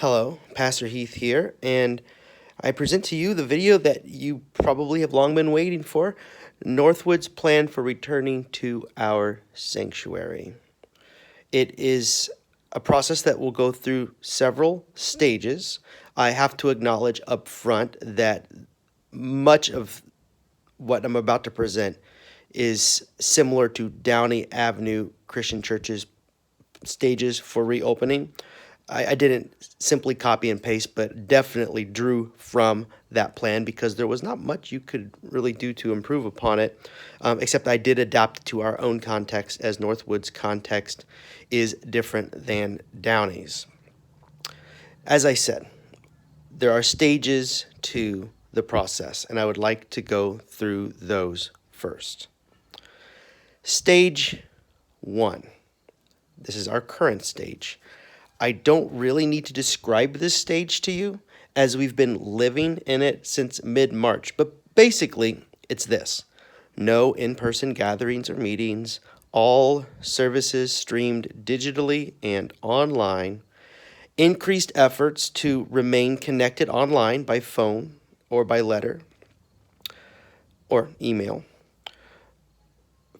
Hello, Pastor Heath here, and I present to you the video that you probably have long been waiting for, Northwood's plan for returning to our sanctuary. It is a process that will go through several stages. I have to acknowledge up front that much of what I'm about to present is similar to Downey Avenue Christian Church's stages for reopening. I didn't simply copy and paste, but definitely drew from that plan because there was not much you could really do to improve upon it, except I did adapt it to our own context, as Northwood's context is different than Downey's. As I said, there are stages to the process, and I would like to go through those first. Stage 1. This is our current stage. I don't really need to describe this stage to you, as we've been living in it since mid-March, but basically it's this: no in-person gatherings or meetings, all services streamed digitally and online, increased efforts to remain connected online by phone or by letter or email,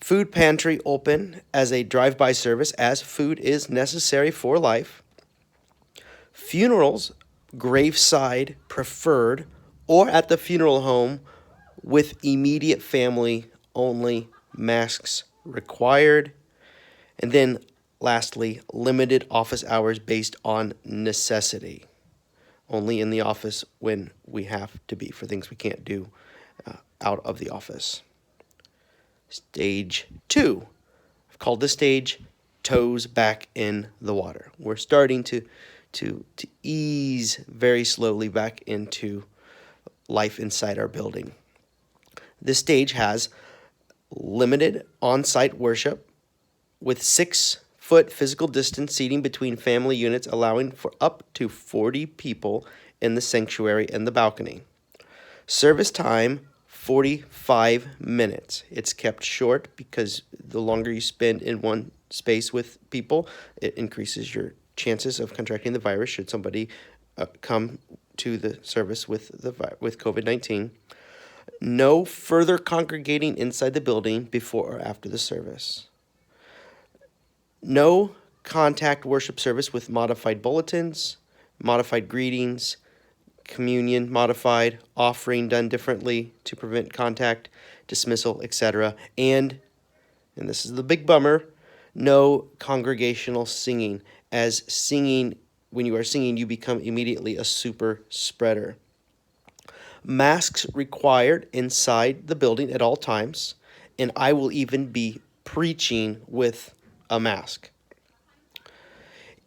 food pantry open as a drive-by service as food is necessary for life, funerals graveside preferred or at the funeral home with immediate family only, masks required, and then lastly, limited office hours based on necessity, only in the office when we have to be for things we can't do out of the office. Stage 2, I've called this stage toes back in the water. We're starting to ease very slowly back into life inside our building. This stage has limited on-site worship with 6-foot physical distance seating between family units, allowing for up to 40 people in the sanctuary and the balcony. Service time, 45 minutes. It's kept short because the longer you spend in one space with people, it increases your chances of contracting the virus should somebody come to the service with COVID-19. No further congregating inside the building before or after the service. No contact worship service with modified bulletins, modified greetings, communion modified, offering done differently to prevent contact, dismissal, etc. And this is the big bummer, no congregational singing, as singing, when you are singing, you become immediately a super spreader. Masks required inside the building at all times, and I will even be preaching with a mask.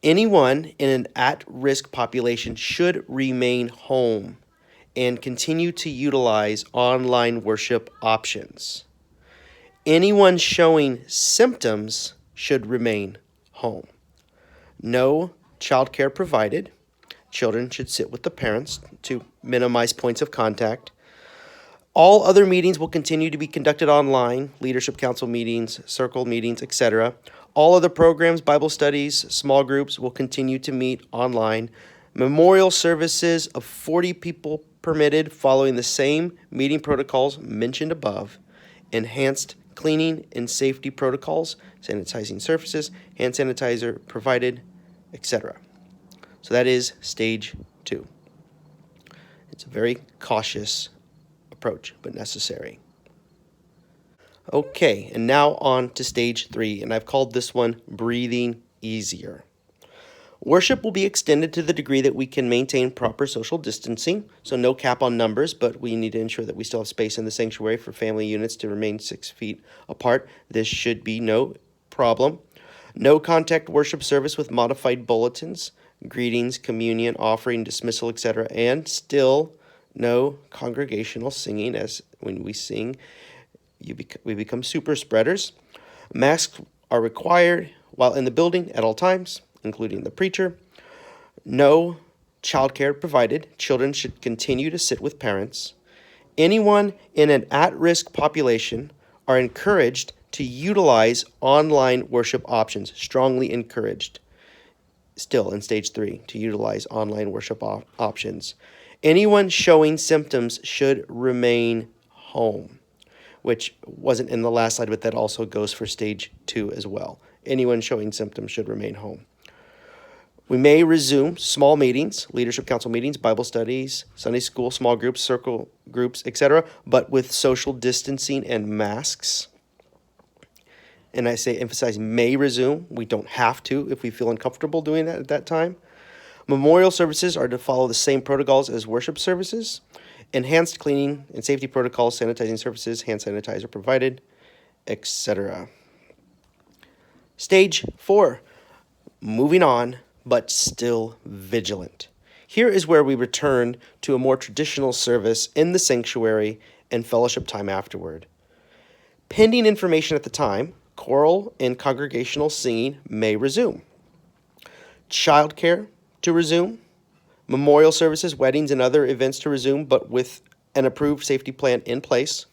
Anyone in an at-risk population should remain home and continue to utilize online worship options. Anyone showing symptoms should remain home. No childcare provided. Children should sit with the parents to minimize points of contact. All other meetings will continue to be conducted online, leadership council meetings, circle meetings, etc. All other programs, Bible studies, small groups will continue to meet online. Memorial services of 40 people permitted following the same meeting protocols mentioned above. Enhanced cleaning and safety protocols, sanitizing surfaces, hand sanitizer provided, etc. So that is stage 2. It's a very cautious approach, but necessary. Okay, and now on to stage 3, and I've called this one breathing easier. Worship will be extended to the degree that we can maintain proper social distancing, so no cap on numbers, but we need to ensure that we still have space in the sanctuary for family units to remain 6 feet apart. This should be no problem. No contact worship service with modified bulletins, greetings, communion, offering, dismissal, etc., and still no congregational singing, as when we sing, we become super spreaders. Masks are required while in the building at all times, including the preacher. No childcare provided. Children should continue to sit with parents. Anyone in an at-risk population are encouraged to utilize online worship options, strongly encouraged. still in stage 3 to utilize online worship options. Anyone showing symptoms should remain home, which wasn't in the last slide, but that also goes for stage 2 as well. Anyone showing symptoms should remain home. We may resume small meetings, leadership council meetings, Bible studies, Sunday school, small groups, circle groups, etc., but with social distancing and masks. And I say emphasize may resume. We don't have to if we feel uncomfortable doing that at that time. Memorial services are to follow the same protocols as worship services. Enhanced cleaning and safety protocols, sanitizing services, hand sanitizer provided, etc. Stage 4, moving on, but still vigilant. Here is where we return to a more traditional service in the sanctuary and fellowship time afterward. Pending information at the time, choral and congregational singing may resume. Childcare to resume. Memorial services, weddings, and other events to resume, but with an approved safety plan in place.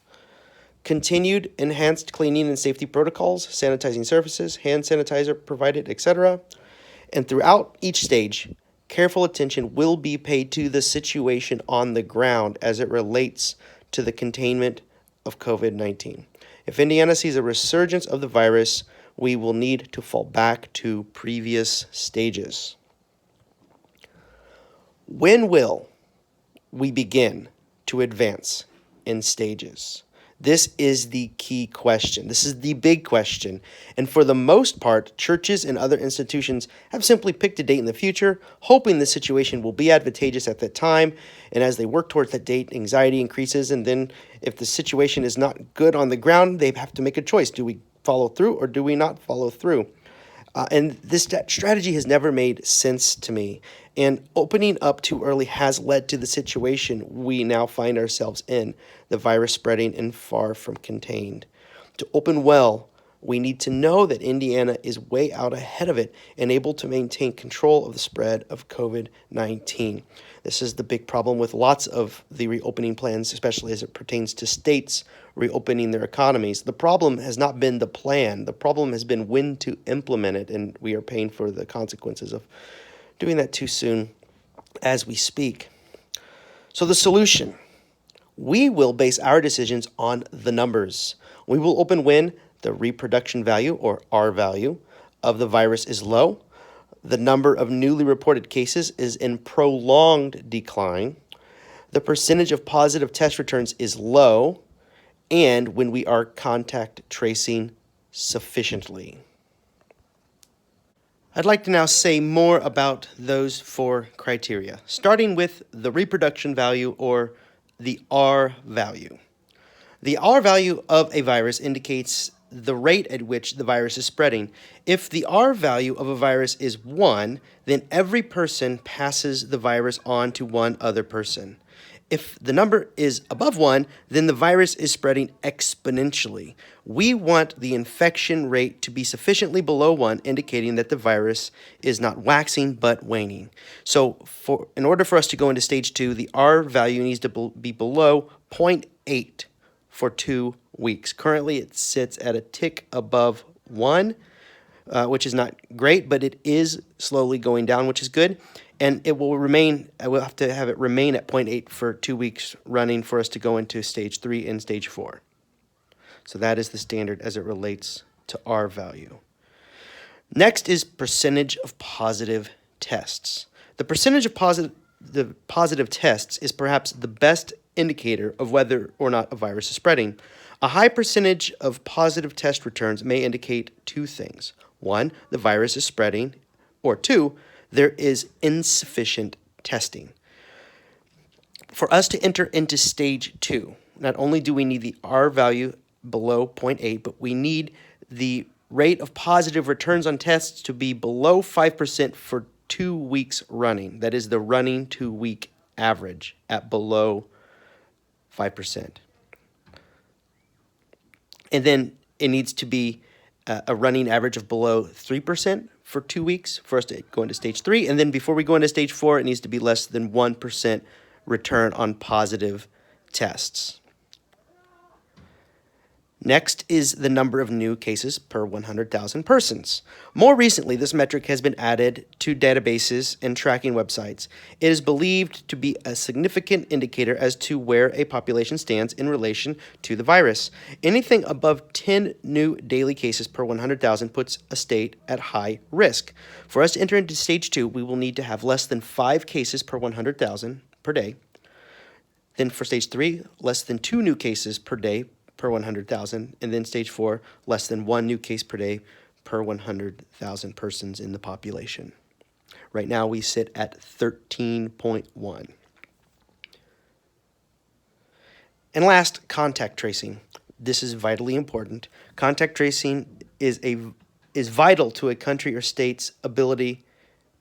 Continued enhanced cleaning and safety protocols, sanitizing surfaces, hand sanitizer provided, etc. And throughout each stage, careful attention will be paid to the situation on the ground as it relates to the containment of COVID-19. If Indiana sees a resurgence of the virus, we will need to fall back to previous stages. When will we begin to advance in stages? This is the key question. This is the big question. And for the most part, churches and other institutions have simply picked a date in the future, hoping the situation will be advantageous at that time. And as they work towards that date, anxiety increases. And then if the situation is not good on the ground, they have to make a choice. Do we follow through or do we not follow through? And this strategy has never made sense to me. And opening up too early has led to the situation we now find ourselves in, the virus spreading and far from contained. To open well, we need to know that Indiana is way out ahead of it and able to maintain control of the spread of COVID-19. This is the big problem with lots of the reopening plans, especially as it pertains to states reopening their economies. The problem has not been the plan. The problem has been when to implement it, and we are paying for the consequences of doing that too soon as we speak. So the solution, we will base our decisions on the numbers. We will open when the reproduction value, or R value, of the virus is low, the number of newly reported cases is in prolonged decline, the percentage of positive test returns is low, and when we are contact tracing sufficiently. I'd like to now say more about those 4 criteria, starting with the reproduction value, or the R value. The R value of a virus indicates the rate at which the virus is spreading. If the R value of a virus is 1, then every person passes the virus on to one other person. If the number is above 1, then the virus is spreading exponentially. We want the infection rate to be sufficiently below 1, indicating that the virus is not waxing but waning. So in order for us to go into stage 2, the R value needs to be below 0.8 for 2 weeks. Currently, it sits at a tick above 1, which is not great, but it is slowly going down, which is good. And it will remain, we'll have to have it remain at 0.8 for 2 weeks running for us to go into stage 3 and stage 4. So that is the standard as it relates to R value. Next is percentage of positive tests. The percentage of positive tests is perhaps the best indicator of whether or not a virus is spreading. A high percentage of positive test returns may indicate 2 things. 1, the virus is spreading, or 2, there is insufficient testing. For us to enter into stage 2, not only do we need the R value below 0.8, but we need the rate of positive returns on tests to be below 5% for 2 weeks running. That is the running 2-week average at below 5%. And then it needs to be a running average of below 3% for 2 weeks for us to go into stage 3. And then before we go into stage 4, it needs to be less than 1% return on positive tests. Next is the number of new cases per 100,000 persons. More recently, this metric has been added to databases and tracking websites. It is believed to be a significant indicator as to where a population stands in relation to the virus. Anything above 10 new daily cases per 100,000 puts a state at high risk. For us to enter into stage 2, we will need to have less than 5 cases per 100,000 per day. Then for stage 3, less than 2 new cases per day per 100,000, and then stage 4, less than 1 new case per day per 100,000 persons in the population. Right now we sit at 13.1. And last, contact tracing. This is vitally important. Contact tracing is vital to a country or state's ability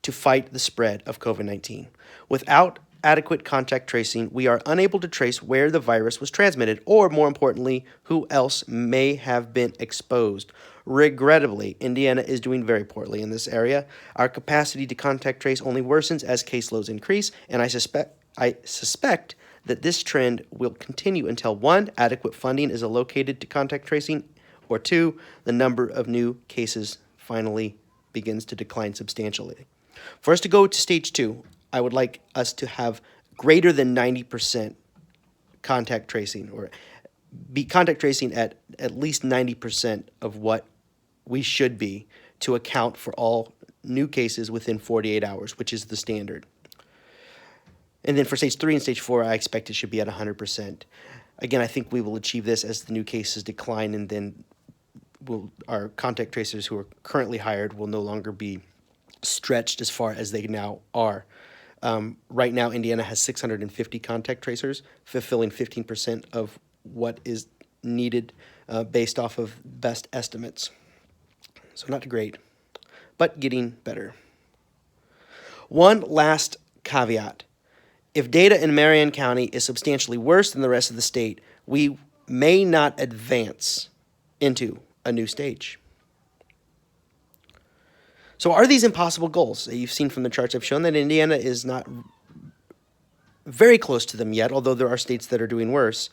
to fight the spread of COVID-19. Without adequate contact tracing, we are unable to trace where the virus was transmitted, or more importantly, who else may have been exposed. Regrettably, Indiana is doing very poorly in this area. Our capacity to contact trace only worsens as caseloads increase, and I suspect that this trend will continue until 1, adequate funding is allocated to contact tracing, or 2, the number of new cases finally begins to decline substantially. For us to go to stage 2, I would like us to have greater than 90% contact tracing, or be contact tracing at least 90% of what we should be to account for all new cases within 48 hours, which is the standard. And then for stage 3 and stage 4, I expect it should be at 100%. Again, I think we will achieve this as the new cases decline, and then our contact tracers who are currently hired will no longer be stretched as far as they now are. Right now, Indiana has 650 contact tracers, fulfilling 15% of what is needed based off of best estimates. So not great, but getting better. One last caveat. If data in Marion County is substantially worse than the rest of the state, we may not advance into a new stage. So are these impossible goals? You've seen from the charts I've shown that Indiana is not very close to them yet, although there are states that are doing worse.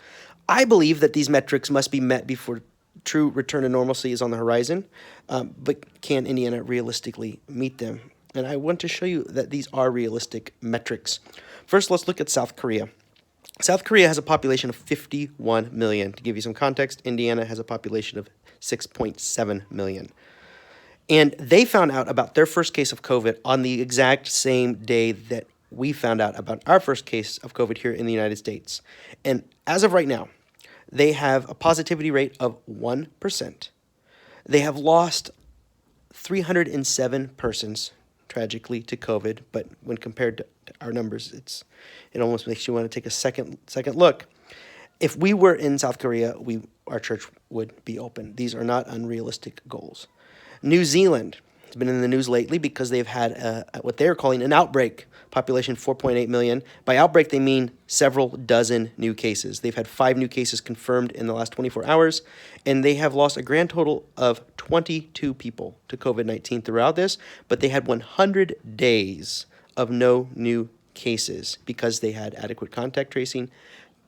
I believe that these metrics must be met before true return to normalcy is on the horizon, but can Indiana realistically meet them? And I want to show you that these are realistic metrics. First, let's look at South Korea. South Korea has a population of 51 million. To give you some context, Indiana has a population of 6.7 million. And they found out about their first case of COVID on the exact same day that we found out about our first case of COVID here in the United States. And as of right now, they have a positivity rate of 1%. They have lost 307 persons, tragically, to COVID. But when compared to our numbers, it almost makes you want to take a second look. If we were in South Korea, our church would be open. These are not unrealistic goals. New Zealand has been in the news lately because they've had what they're calling an outbreak, population 4.8 million. By outbreak, they mean several dozen new cases. They've had 5 new cases confirmed in the last 24 hours, and they have lost a grand total of 22 people to COVID-19 throughout this, but they had 100 days of no new cases because they had adequate contact tracing,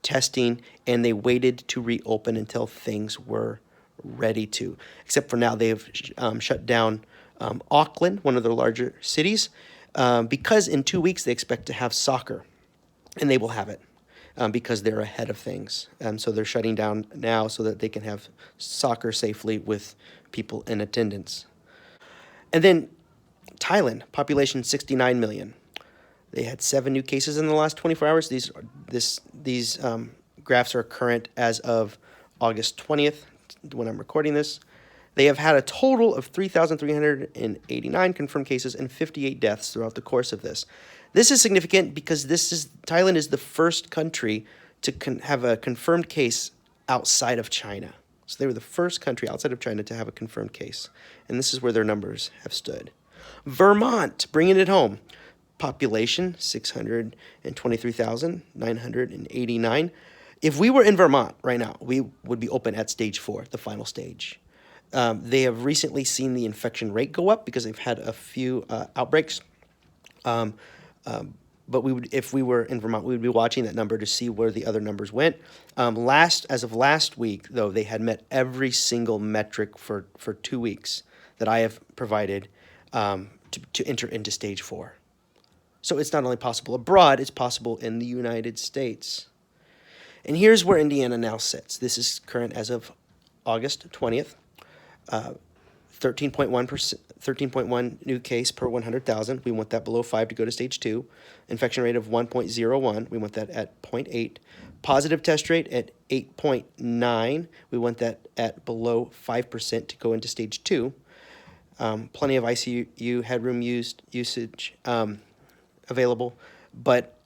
testing, and they waited to reopen until things were ready to. Except for now, they have shut down Auckland, one of their larger cities, because in 2 weeks they expect to have soccer, and they will have it because they're ahead of things. So they're shutting down now so that they can have soccer safely with people in attendance. And then Thailand, population 69 million. They had 7 new cases in the last 24 hours. These graphs are current as of August 20th, when I'm recording this. They have had a total of 3,389 confirmed cases and 58 deaths throughout the course of this. This is significant because Thailand is the first country to have a confirmed case outside of China. So they were the first country outside of China to have a confirmed case. And this is where their numbers have stood. Vermont, bringing it home. Population, 623,989. If we were in Vermont right now, we would be open at stage 4, the final stage. They have recently seen the infection rate go up because they've had a few outbreaks. but if we were in Vermont, we would be watching that number to see where the other numbers went. As of last week, though, they had met every single metric for 2 weeks that I have provided to enter into stage 4. So it's not only possible abroad, it's possible in the United States. And here's where Indiana now sits. This is current as of August 20th. 13.1 new case per 100,000. We want that below 5 to go to stage 2. Infection rate of 1.01. We want that at 0.8. Positive test rate at 8.9. We want that at below 5% to go into stage 2. Plenty of ICU headroom usage available, but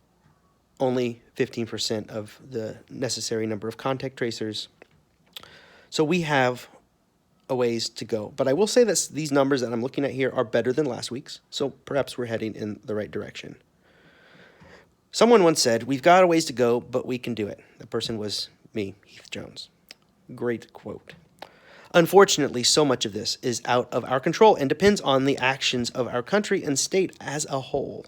only 15% of the necessary number of contact tracers. So we have a ways to go. But I will say that these numbers that I'm looking at here are better than last week's, so perhaps we're heading in the right direction. Someone once said, "We've got a ways to go, but we can do it." The person was me, Heath Jones. Great quote. Unfortunately, so much of this is out of our control and depends on the actions of our country and state as a whole.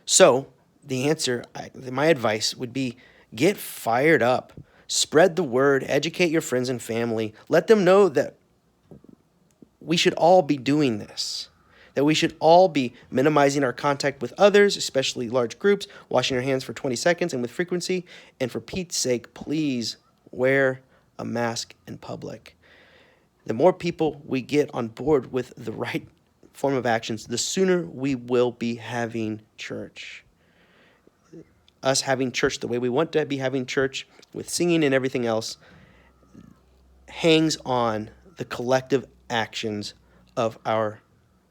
So, the answer, my advice would be get fired up. Spread the word, educate your friends and family. Let them know that we should all be doing this, that we should all be minimizing our contact with others, especially large groups, washing our hands for 20 seconds and with frequency, and for Pete's sake, please wear a mask in public. The more people we get on board with the right form of actions, the sooner we will be having church. Us having church the way we want to be having church, with singing and everything else, hangs on the collective actions of our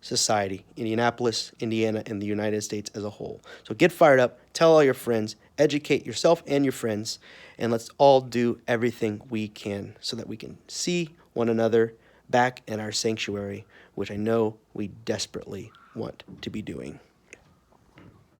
society, Indianapolis, Indiana, and the United States as a whole. So get fired up, tell all your friends, educate yourself and your friends, and let's all do everything we can so that we can see one another back in our sanctuary, which I know we desperately want to be doing.